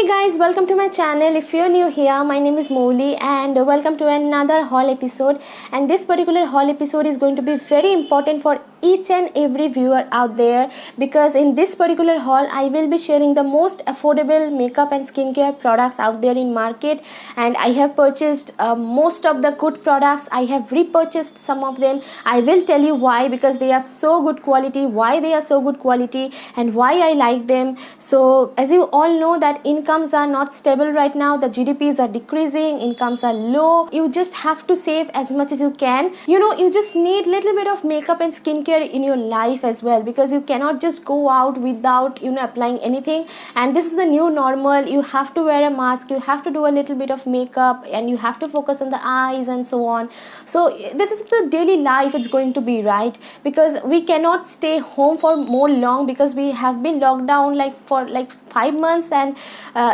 Guys, welcome to my channel. If you're new here, my name is Moli and welcome to another haul episode. And this particular haul episode is going to be very important for each and every viewer out there, because in this particular haul I will be sharing the most affordable makeup and skincare products out there in market. And I have purchased most of the good products. I have repurchased some of them. I will tell you why, because they are so good quality, why they are so good quality and why I like them. So as you all know that incomes are not stable right now. The GDPs are decreasing, incomes are low. You just have to save as much as you can. You just need little bit of makeup and skincare in your life as well, because you cannot just go out without applying anything. And this is the new normal. You have to wear a mask, you have to do a little bit of makeup, and you have to focus on the eyes and so on. So this is the daily life it's going to be, right? Because we cannot stay home for more long, because we have been locked down for 5 months, and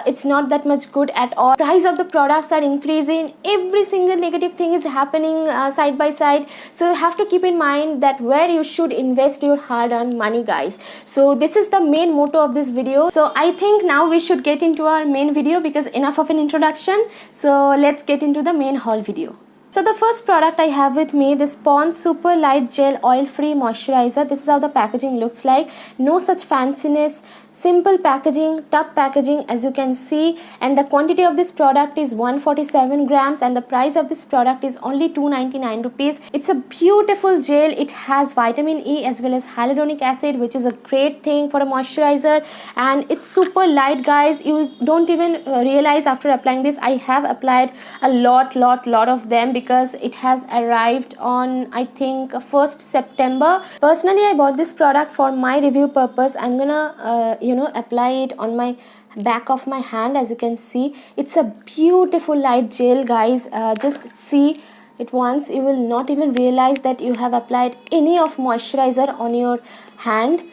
it's not that much good at all. Price of the products are increasing. Every single negative thing is happening side by side. So you have to keep in mind that where you should invest your hard-earned money, guys. So this is the main motto of this video. So I think now we should get into our main video, because enough of an introduction. So let's get into the main haul video. So the first product I have with me, this Pond's Super Light Gel Oil Free Moisturizer. This is how the packaging looks like. No such fanciness, simple packaging, tough packaging, as you can see. And the quantity of this product is 147 grams, and the price of this product is only 299 rupees. It's a beautiful gel. It has vitamin E as well as hyaluronic acid, which is a great thing for a moisturizer. And it's super light, guys. You don't even realize after applying this. I have applied a lot of them, because it has arrived on, I think, 1st September. Personally, I bought this product for my review purpose. I'm gonna apply it on my back of my hand. As you can see, it's a beautiful light gel, guys. Just see it once, you will not even realize that you have applied any of moisturizer on your hand.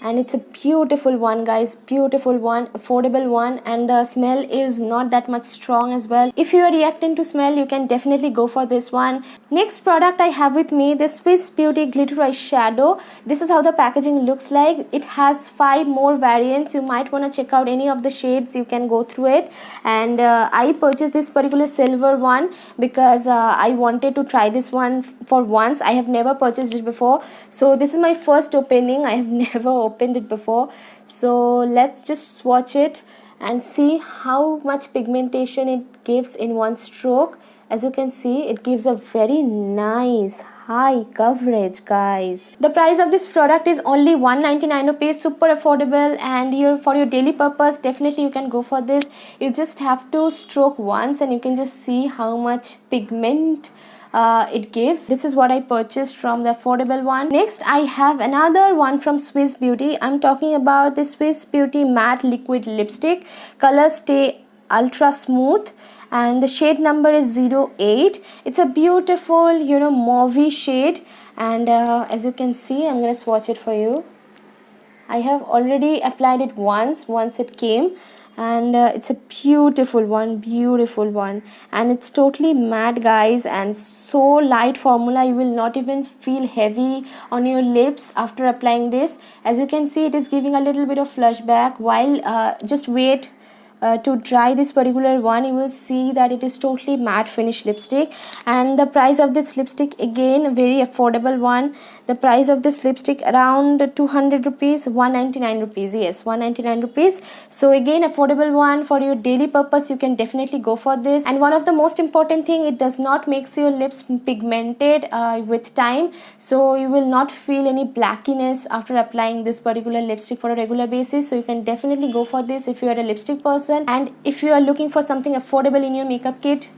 And it's a beautiful one, guys, beautiful one, affordable one, and the smell is not that much strong as well. If you are reacting to smell, you can definitely go for this one. Next product I have with me, the Swiss Beauty Glitter Eyeshadow. This is how the packaging looks like. It has 5 more variants. You might want to check out any of the shades. You can go through it. And I purchased this particular silver one because I wanted to try this one for once. I have never purchased it before, so this is my first opening. I have never opened it before. So let's just swatch it and see how much pigmentation it gives in one stroke. As you can see, it gives a very nice high coverage, guys. The price of this product is only 199 rupees, super affordable, and for your daily purpose, definitely you can go for this. You just have to stroke once and you can just see how much pigment it gives. This is what I purchased from the affordable one. Next I have another one from Swiss Beauty. I'm talking about the Swiss Beauty Matte Liquid Lipstick. Color Stay Ultra Smooth, and the shade number is 08. It's a beautiful mauvey shade, and as you can see, I'm gonna swatch it for you. I have already applied it once it came, and it's a beautiful one, and it's totally matte, guys, and so light formula. You will not even feel heavy on your lips after applying this. As you can see, it is giving a little bit of flashback. While just wait to dry this particular one, you will see that it is totally matte finish lipstick. And the price of this lipstick, again, a very affordable one. The price of this lipstick around 200 rupees, 199 rupees. Yes, 199 rupees. So again, affordable one for your daily purpose. You can definitely go for this. And one of the most important thing, it does not make your lips pigmented with time, so you will not feel any blackiness after applying this particular lipstick for a regular basis. So you can definitely go for this if you are a lipstick person. And if you are looking for something affordable in your makeup kit,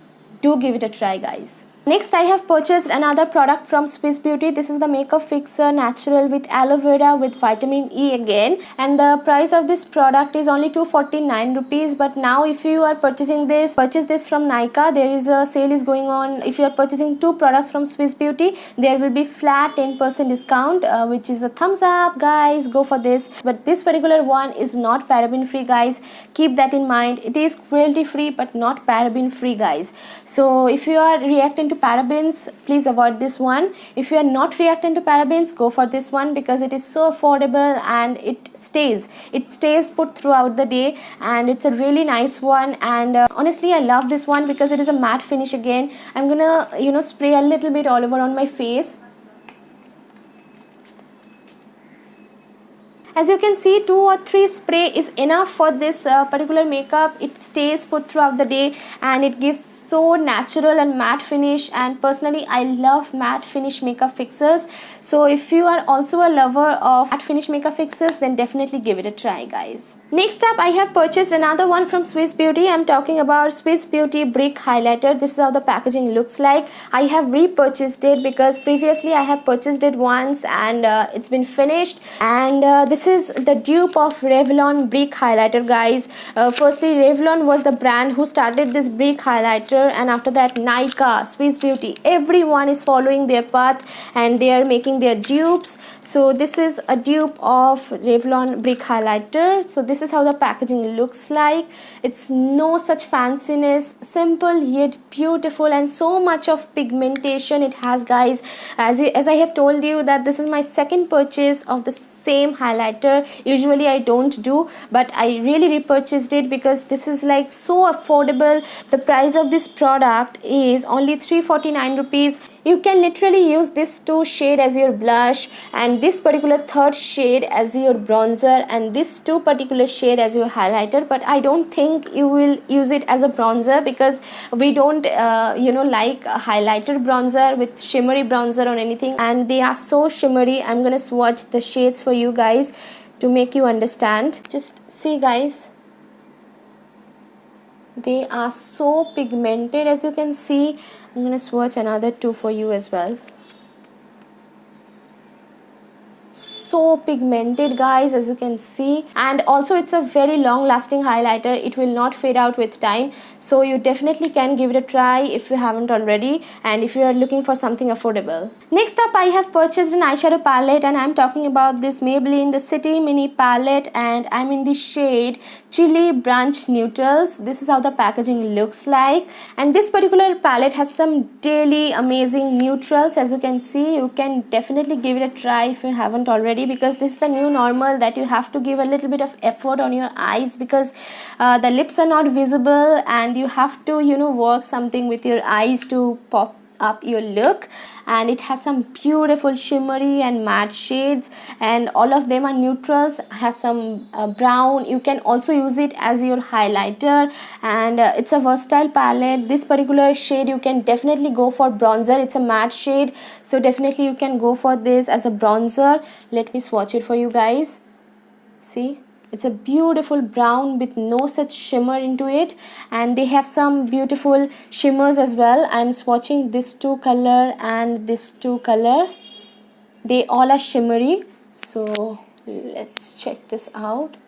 do give it a try, guys. Next I have purchased another product from Swiss Beauty. This is the Makeup Fixer Natural with Aloe Vera with Vitamin E again, and the price of this product is only 249 rupees. But now if you are purchase this from Nykaa, there is a sale is going on. If you are purchasing 2 products from Swiss Beauty, there will be flat 10% discount, which is a thumbs up, guys. Go for this. But this particular one is not paraben free, guys. Keep that in mind. It is cruelty free but not paraben free, guys. So if you are reacting to to parabens, please avoid this one. If you are not reactant to parabens, go for this one because it is so affordable and it stays put throughout the day, and it's a really nice one. And honestly, I love this one because it is a matte finish. Again, I'm gonna spray a little bit all over on my face. As you can see, 2 or 3 spray is enough for this particular makeup. It stays put throughout the day and it gives so natural and matte finish, and personally I love matte finish makeup fixers. So if you are also a lover of matte finish makeup fixers, then definitely give it a try, guys. Next up, I have purchased another one from Swiss Beauty. I'm talking about Swiss Beauty Brick Highlighter. This is how the packaging looks like. I have repurchased it because previously I have purchased it once and it's been finished. And this is the dupe of Revlon Brick Highlighter, guys. Firstly, Revlon was the brand who started this brick highlighter, and after that Nykaa, Swiss Beauty, everyone is following their path and they are making their dupes. So this is a dupe of Revlon Brick Highlighter. So this is how the packaging looks like. It's no such fanciness, simple yet beautiful, and so much of pigmentation it has, guys. As I have told you that this is my second purchase of the same highlighter. Usually I don't do, but I really repurchased it because this is like so affordable. The price of this product is only 349 rupees. You can literally use this 2 shade as your blush, and this particular 3rd shade as your bronzer, and this 2 particular shade as your highlighter. But I don't think you will use it as a bronzer because we don't like a highlighter bronzer with shimmery bronzer or anything, and they are so shimmery. I'm gonna swatch the shades for you guys to make you understand. Just see, guys, they are so pigmented. As you can see, I'm gonna swatch another 2 for you as well. So pigmented, guys, as you can see, and also it's a very long lasting highlighter. It will not fade out with time, so you definitely can give it a try if you haven't already, and if you are looking for something affordable. Next up, I have purchased an eyeshadow palette, and I'm talking about this Maybelline The City Mini palette, and I'm in the shade Chili Brunch Neutrals. This is how the packaging looks like, and this particular palette has some daily amazing neutrals. As you can see, you can definitely give it a try if you haven't already, because this is the new normal that you have to give a little bit of effort on your eyes because the lips are not visible, and you have to work something with your eyes to pop up your look. And it has some beautiful shimmery and matte shades, and all of them are neutrals. Has some brown. You can also use it as your highlighter, and it's a versatile palette. This particular shade you can definitely go for bronzer. It's a matte shade, so definitely you can go for this as a bronzer. Let me swatch it for you guys. See, it's a beautiful brown with no such shimmer into it, and they have some beautiful shimmers as well. I'm swatching this 2 color and this 2 color. They all are shimmery, so let's check this out.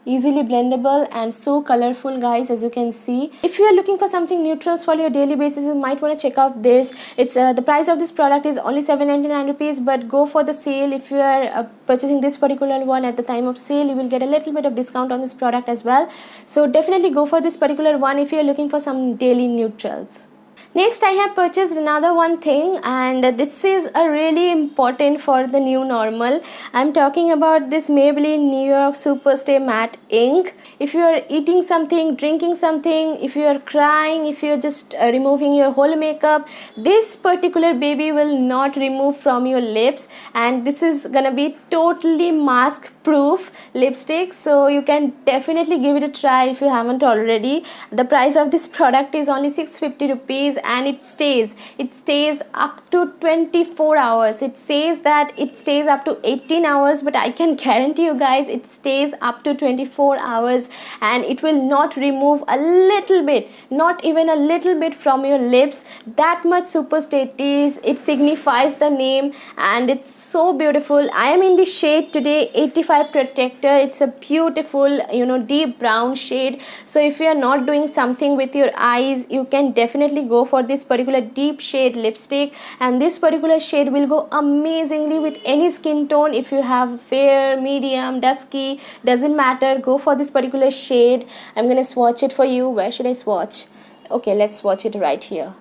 Easily blendable and so colorful, guys, as you can see. If you are looking for something neutrals for your daily basis, you might want to check out this. It's the price of this product is only 799 rupees, but go for the sale. If you are purchasing this particular one at the time of sale, you will get a little bit of discount on this product as well. So definitely go for this particular one if you are looking for some daily neutrals. Next, I have purchased another one thing, and this is a really important for the new normal. I'm talking about this Maybelline New York Superstay Matte Ink. If you are eating something, drinking something, if you are crying, if you are just removing your whole makeup, this particular baby will not remove from your lips, and this is gonna be totally mask proof lipstick, so you can definitely give it a try if you haven't already. The price of this product is only 650 rupees, and it stays up to 24 hours. It says that it stays up to 18 hours, but I can guarantee you guys it stays up to 24 hours, and it will not remove a little bit, not even a little bit from your lips. That much Superstay it is. It signifies the name, and it's so beautiful. I am in the shade today 85 Protector. It's a beautiful deep brown shade, so if you are not doing something with your eyes, you can definitely go for this particular deep shade lipstick, and this particular shade will go amazingly with any skin tone. If you have fair, medium, dusky, doesn't matter, go for this particular shade. I'm gonna swatch it for you. Where should I swatch? Okay, let's swatch it right here.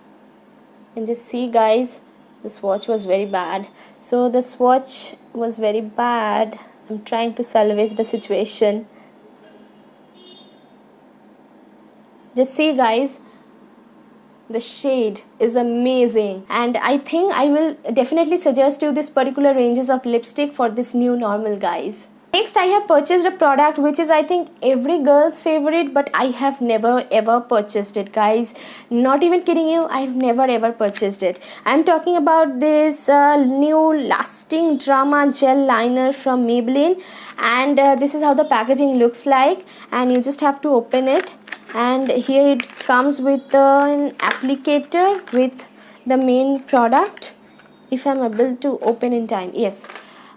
And just see guys, the swatch was very bad. So the swatch was very bad. I'm trying to salvage the situation. Just see guys, the shade is amazing, and I think I will definitely suggest you this particular ranges of lipstick for this new normal guys. Next, I have purchased a product which is I think every girl's favorite, but I have never ever purchased it guys. Not even kidding you, I have never ever purchased it. I am talking about this new lasting drama gel liner from Maybelline, and this is how the packaging looks like, and you just have to open it, and here it comes with an applicator with the main product. If I'm able to open in time, yes.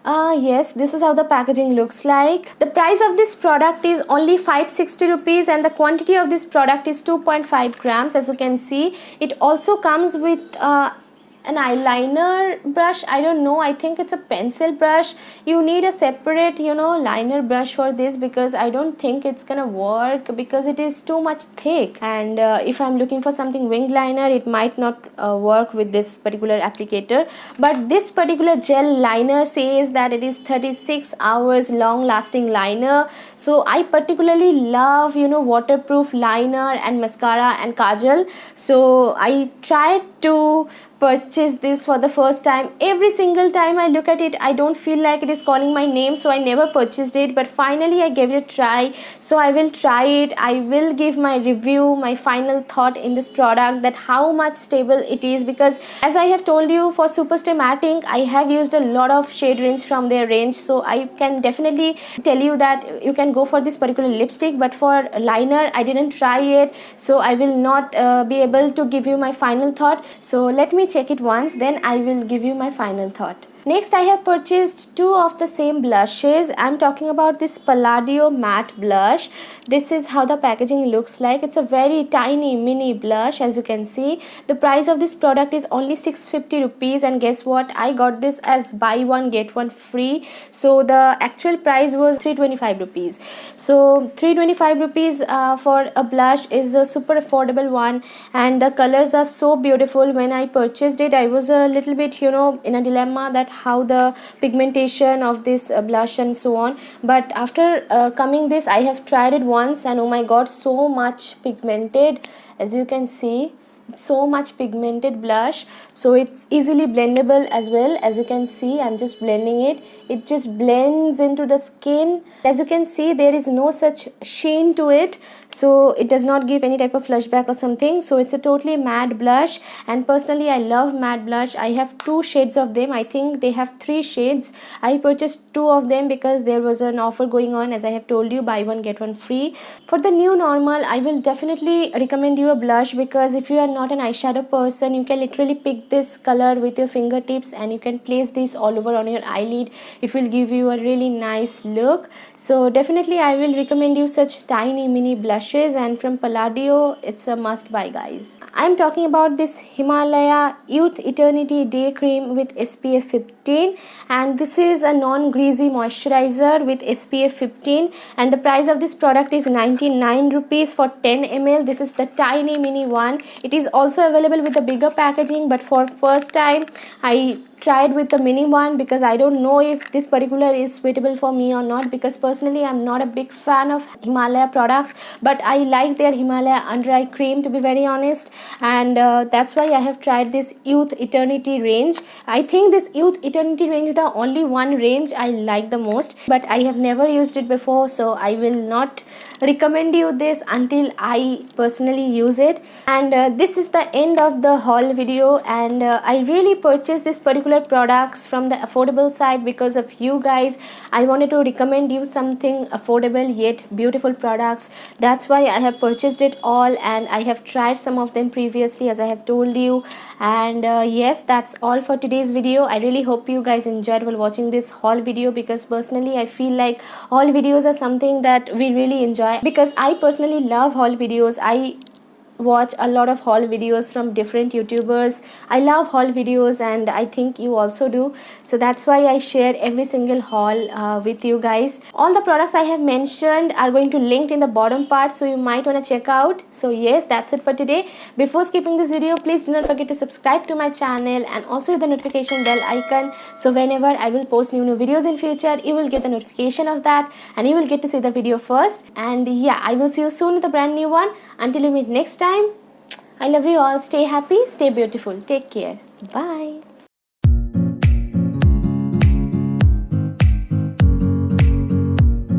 Yes, this is how the packaging looks like. The price of this product is only 560 rupees, and the quantity of this product is 2.5 grams. As you can see, it also comes with an eyeliner brush. I don't know, I think it's a pencil brush. You need a separate liner brush for this, because I don't think it's gonna work because it is too much thick, and if I'm looking for something winged liner, it might not work with this particular applicator. But this particular gel liner says that it is 36 hours long lasting liner. So I particularly love waterproof liner and mascara and kajal, so I tried to purchase this for the first time. Every single time I look at it, I don't feel like it is calling my name, so I never purchased it. But finally I gave it a try, so I will try it. I will give my review, my final thought in this product, that how much stable it is, because as I have told you, for Superstay Matte Ink I have used a lot of shade range from their range, so I can definitely tell you that you can go for this particular lipstick. But for liner I didn't try it, so I will not be able to give you my final thought. So let me check it once, then I will give you my final thought. Next, I have purchased two of the same blushes. I'm talking about this Palladio matte blush. This is how the packaging looks like. It's a very tiny mini blush, as you can see. The price of this product is only 650 rupees, and guess what, I got this as buy one get one free. So the actual price was 325 rupees. So 325 rupees for a blush is a super affordable one, and the colors are so beautiful. When I purchased it, I was a little bit in a dilemma that how the pigmentation of this blush and so on. But after coming this, I have tried it once, and oh my god, so much pigmented. As you can see, so much pigmented blush, so it's easily blendable as well. As you can see, I'm just blending it. It just blends into the skin. As you can see, there is no such sheen to it, so it does not give any type of flashback or something. So it's a totally matte blush, and personally I love matte blush. I have two shades of them. I think they have three shades. I purchased two of them because there was an offer going on, as I have told you, buy one get one free. For the new normal, I will definitely recommend you a blush, because if you are not an eyeshadow person, you can literally pick this color with your fingertips and you can place this all over on your eyelid. It will give you a really nice look. So definitely I will recommend you such tiny mini blushes, and from Palladio it's a must buy guys. I am talking about this Himalaya Youth Eternity Day Cream with SPF 15, and this is a non-greasy moisturizer with SPF 15, and the price of this product is 99 rupees for 10 ml. This is the tiny mini one. It is also available with the bigger packaging, but for first time I tried with the mini one, because I don't know if this particular is suitable for me or not, because personally I'm not a big fan of Himalaya products, but I like their Himalaya under eye cream, to be very honest, and that's why I have tried this Youth Eternity range. I think this Youth Eternity range is the only one range I like the most, but I have never used it before, so I will not recommend you this until I personally use it. And this is the end of the haul video, and I really purchased this particular products from the affordable side because of you guys. I wanted to recommend you something affordable yet beautiful products. That's why I have purchased it all, and I have tried some of them previously, as I have told you. And yes, that's all for today's video. I really hope you guys enjoyed while watching this haul video, because personally I feel like haul videos are something that we really enjoy, because I personally love haul videos. I watch a lot of haul videos from different YouTubers. I love haul videos and I think you also do, so that's why I share every single haul with you guys. All the products I have mentioned are going to link in the bottom part, so you might want to check out. So yes, that's it for today. Before skipping this video, please do not forget to subscribe to my channel and also hit the notification bell icon, so whenever I will post new videos in future, you will get the notification of that and you will get to see the video first. And yeah, I will see you soon with a brand new one. Until we meet next time, I love you all. Stay happy, stay beautiful. Take care. Bye.